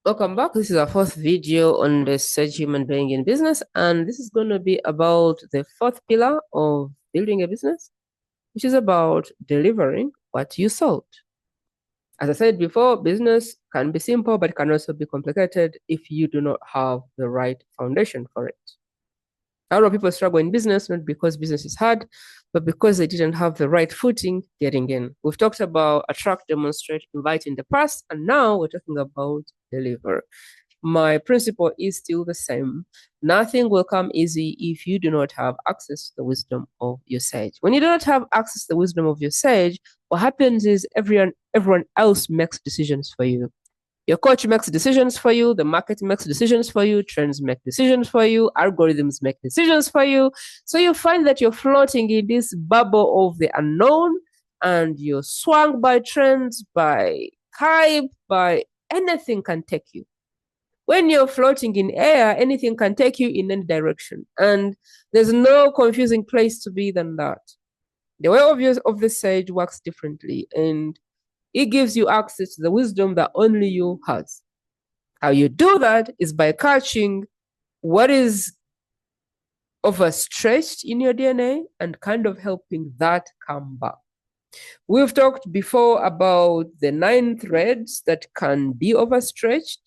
Welcome back. This is our fourth video on the Search Human Being in Business, and this is going to be about the fourth pillar of building a business, which is about delivering what you sold. As I said before, business can be simple, but it can also be complicated if you do not have the right foundation for it. A lot of people struggle in business, not because business is hard, but because they didn't have the right footing getting in. We've talked about attract, demonstrate, invite in the past, and now we're talking about deliver. My principle is still the same. Nothing will come easy if you do not have access to the wisdom of your sage. When you do not have access to the wisdom of your sage, what happens is everyone else makes decisions for you. Your coach makes decisions for you, the market makes decisions for you, trends make decisions for you, algorithms make decisions for you. So you find that you're floating in this bubble of the unknown and you're swung by trends, by hype, by anything can take you. When you're floating in air, anything can take you in any direction. And there's no confusing place to be than that. The way of the sage works differently, and it gives you access to the wisdom that only you has. How you do that is by catching what is overstretched in your DNA and kind of helping that come back. We've talked before about the 9 threads that can be overstretched.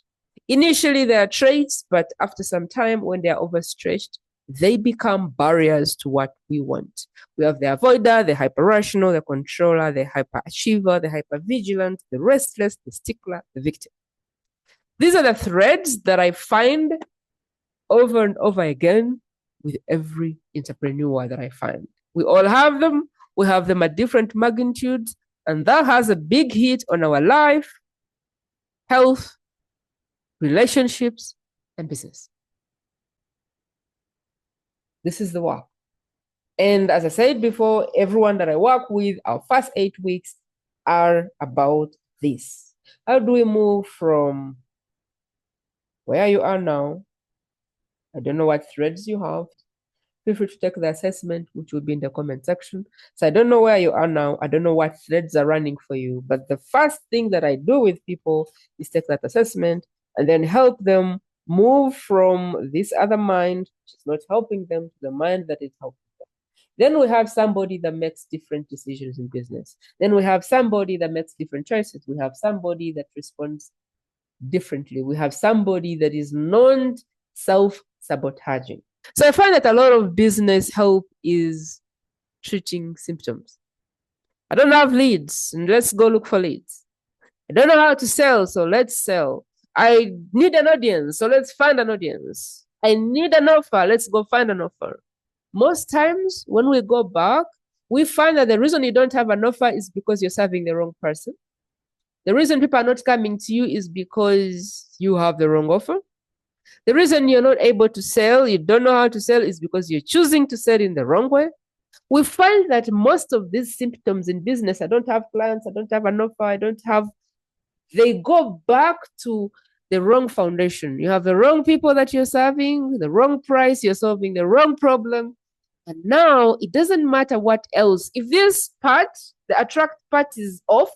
Initially, they are traits, but after some time, when they are overstretched, they become barriers to what we want. We have the avoider, the hyper-rational, the controller, the hyper-achiever, the hyper-vigilant, the restless, the stickler, the victim. These are the threads that I find over and over again with every entrepreneur that I find. We all have them. We have them at different magnitudes, and that has a big hit on our life, health, relationships, and business. This is the work. And as I said before, everyone that I work with, our first 8 weeks are about this. How do we move from where you are now? I don't know what threads you have. Feel free to take the assessment, which will be in the comment section. So I don't know where you are now. I don't know what threads are running for you. But the first thing that I do with people is take that assessment and then help them move from this other mind, which is not helping them, to the mind that is helping them. Then we have somebody that makes different decisions in business. Then we have somebody that makes different choices. We have somebody that responds differently. We have somebody that is non self-sabotaging. So I find that a lot of business help is treating symptoms. I don't have leads, and let's go look for leads. I don't know how to sell, so let's sell. I need an audience, so let's find an audience. I need an offer, let's go find an offer. Most times when we go back, we find that the reason you don't have an offer is because you're serving the wrong person. The reason people are not coming to you is because you have the wrong offer. The reason you're not able to sell, you don't know how to sell, is because you're choosing to sell in the wrong way. We find that most of these symptoms in business, I don't have clients, I don't have an offer, I don't have, they go back to the wrong foundation. You have the wrong people that you're serving, the wrong price, you're solving the wrong problem. And now it doesn't matter what else. If this part, the attract part, is off,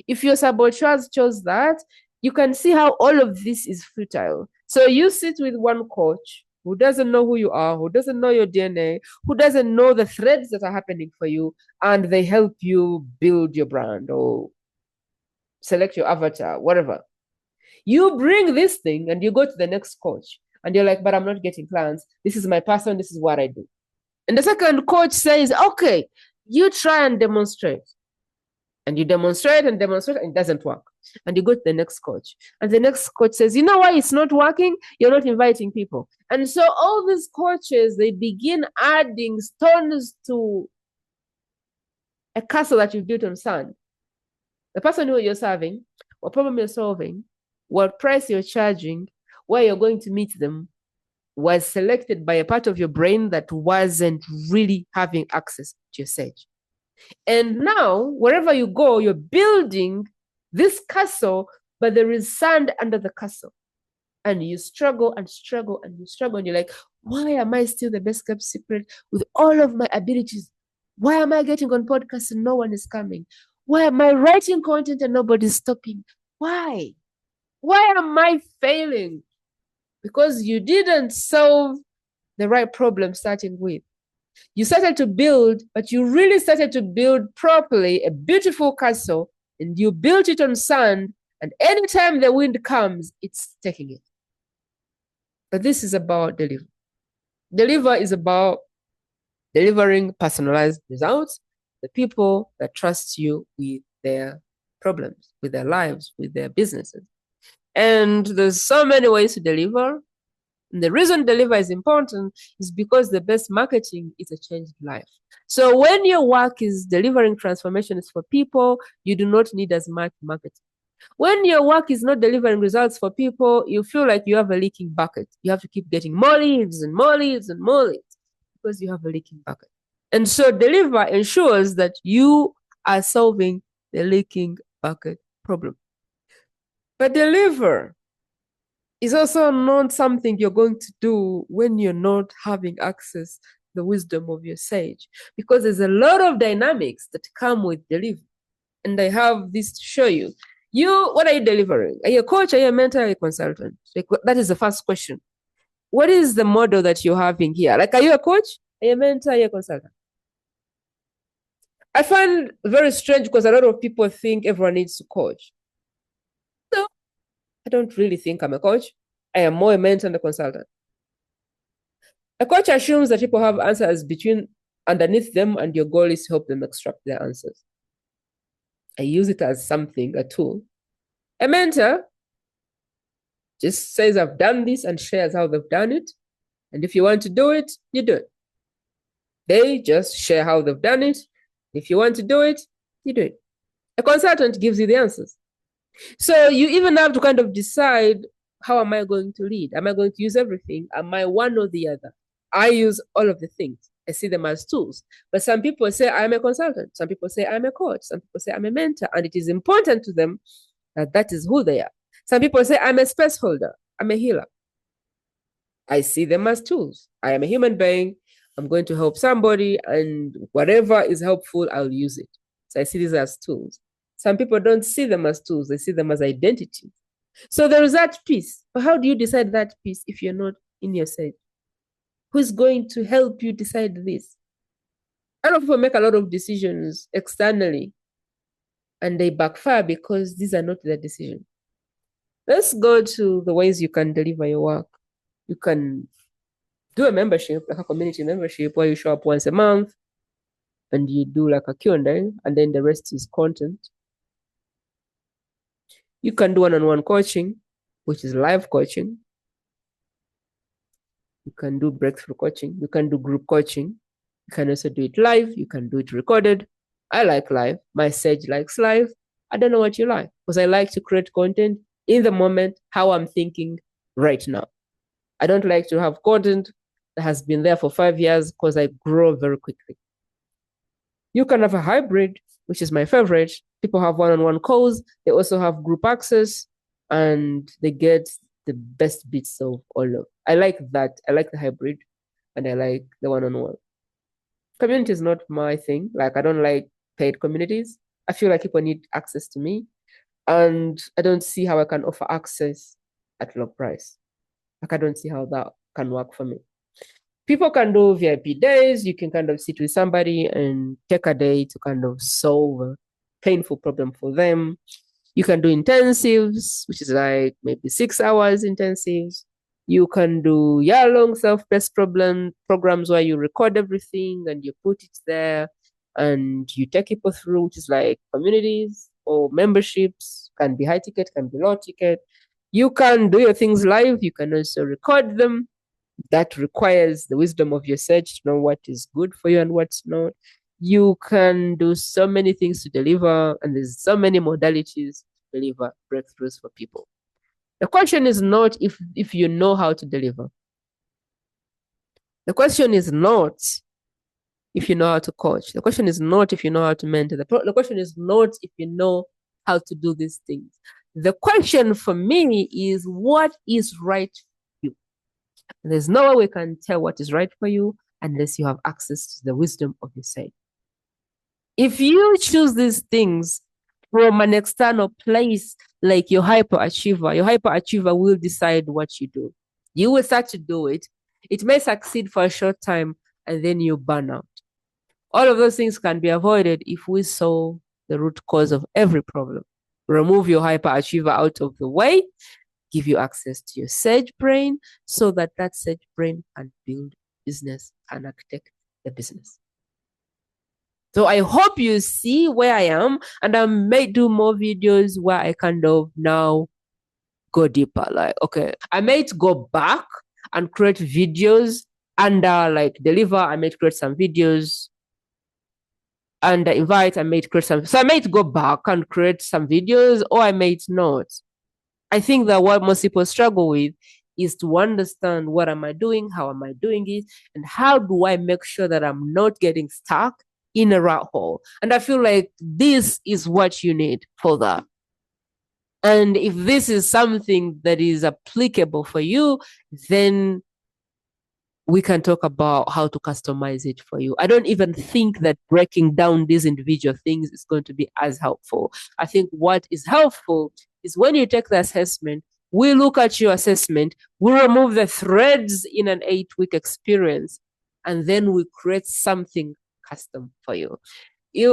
if your saboteurs chose that, you can see how all of this is futile. So you sit with one coach who doesn't know who you are, who doesn't know your DNA, who doesn't know the threads that are happening for you, and they help you build your brand or select your avatar, whatever. You bring this thing and you go to the next coach and you're like, but I'm not getting clients. This is my person. This is what I do. And the second coach says, okay, you try and demonstrate. And you demonstrate and demonstrate and it doesn't work. And you go to the next coach. And the next coach says, you know why it's not working? You're not inviting people. And so all these coaches, they begin adding stones to a castle that you've built on sand. The person who you're serving, what problem you're solving, what price you're charging, where you're going to meet them, was selected by a part of your brain that wasn't really having access to your sage. And now, wherever you go, you're building this castle, but there is sand under the castle. And you struggle and struggle and you struggle. And you're like, why am I still the best kept secret with all of my abilities? Why am I getting on podcasts and no one is coming? Why am I writing content and nobody's stopping? Why? Why am I failing? Because you didn't solve the right problem starting with. You started to build, but you really started to build properly a beautiful castle, and you built it on sand, and anytime the wind comes, it's taking it. But this is about deliver. Deliver is about delivering personalized results, the people that trust you with their problems, with their lives, with their businesses. And there's so many ways to deliver. And the reason deliver is important is because the best marketing is a changed life. So when your work is delivering transformations for people, you do not need as much marketing. When your work is not delivering results for people, you feel like you have a leaking bucket. You have to keep getting more leads and more leads and more leads because you have a leaking bucket. And so deliver ensures that you are solving the leaking bucket problem. But deliver is also not something you're going to do when you're not having access to the wisdom of your sage, because there's a lot of dynamics that come with delivery. And I have this to show you. What are you delivering? Are you a coach? Are you a mentor? Are you a consultant? Like, that is the first question. What is the model that you're having here? Like, are you a coach? Are you a mentor? Are you a consultant? I find very strange because a lot of people think everyone needs to coach. No, I don't really think I'm a coach. I am more a mentor and a consultant. A coach assumes that people have answers underneath them, and your goal is to help them extract their answers. I use it as something, a tool. A mentor just says, I've done this, and shares how they've done it. And if you want to do it, you do it. They just share how they've done it. If you want to do it, you do it. A consultant gives you the answers. So you even have to kind of decide, how am I going to lead? Am I going to use everything? Am I one or the other? I use all of the things. I see them as tools. But some people say I'm a consultant. Some people say I'm a coach. Some people say I'm a mentor. And it is important to them that that is who they are. Some people say I'm a space holder. I'm a healer. I see them as tools. I am a human being. I'm going to help somebody, and whatever is helpful, I'll use it. So I see these as tools. Some people don't see them as tools. They see them as identity. So there is that piece. But how do you decide that piece if you're not in your sage? Who's going to help you decide this? A lot of people make a lot of decisions externally, and they backfire because these are not their decisions. Let's go to the ways you can deliver your work. You can do a membership, like a community membership, where you show up once a month and you do like a Q&A, and then the rest is content. You can do one-on-one coaching, which is live coaching. You can do breakthrough coaching. You can do group coaching. You can also do it live. You can do it recorded. I like live. My sage likes live. I don't know what you like, because I like to create content in the moment, how I'm thinking right now. I don't like to have content that has been there for 5 years, because I grow very quickly. You can have a hybrid, which is my favorite. People have one-on-one calls. They also have group access, and they get the best bits of all of. I like that. I like the hybrid, and I like the one-on-one. Community is not my thing. Like, I don't like paid communities. I feel like people need access to me, and I don't see how I can offer access at low price. Like, I don't see how that can work for me. People can do VIP days. You can kind of sit with somebody and take a day to kind of solve a painful problem for them. You can do intensives, which is like maybe 6 hours intensives. You can do year-long self-paced programs where you record everything and you put it there and you take people through, which is like communities or memberships. Can be high ticket, can be low ticket. You can do your things live. You can also record them. That requires the wisdom of your sage to know what is good for you and what's not. You can do so many things to deliver, and there's so many modalities to deliver breakthroughs for people. The question is not if you know how to deliver. The question is not if you know how to coach. The question is not if you know how to mentor. The question is not if you know how to do these things. The question for me is, what is right for you? And there's no way we can tell what is right for you unless you have access to the wisdom of your sage. If you choose these things from an external place, like your hyperachiever will decide what you do. You will start to do it. It may succeed for a short time and then you burn out. All of those things can be avoided if we solve the root cause of every problem. Remove your hyperachiever out of the way, give you access to your sage brain so that that sage brain can build business and architect the business. So I hope you see where I am, and I may do more videos where I kind of now go deeper. Like, okay, I might go back and create videos under like deliver. I might create some videos under invite. I might create some. So I might go back and create some videos, or I might not. I think that what most people struggle with is to understand what am I doing, how am I doing it, and how do I make sure that I'm not getting stuck in a rat hole. And I feel like this is what you need for that. And if this is something that is applicable for you, then we can talk about how to customize it for you. I don't even think that breaking down these individual things is going to be as helpful. I think what is helpful is when you take the assessment, we look at your assessment, we remove the threads in an 8-week experience, and then we create something custom for you.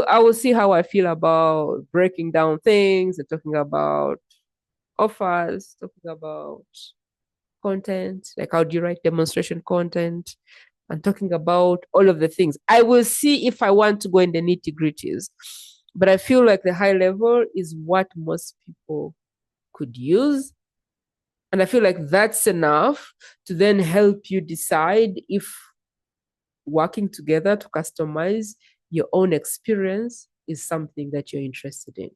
I will see how I feel about breaking down things and talking about offers, talking about content, like how do you write demonstration content, and talking about all of the things. I will see if I want to go in the nitty gritties, but I feel like the high level is what most people could use. And I feel like that's enough to then help you decide if working together to customize your own experience is something that you're interested in.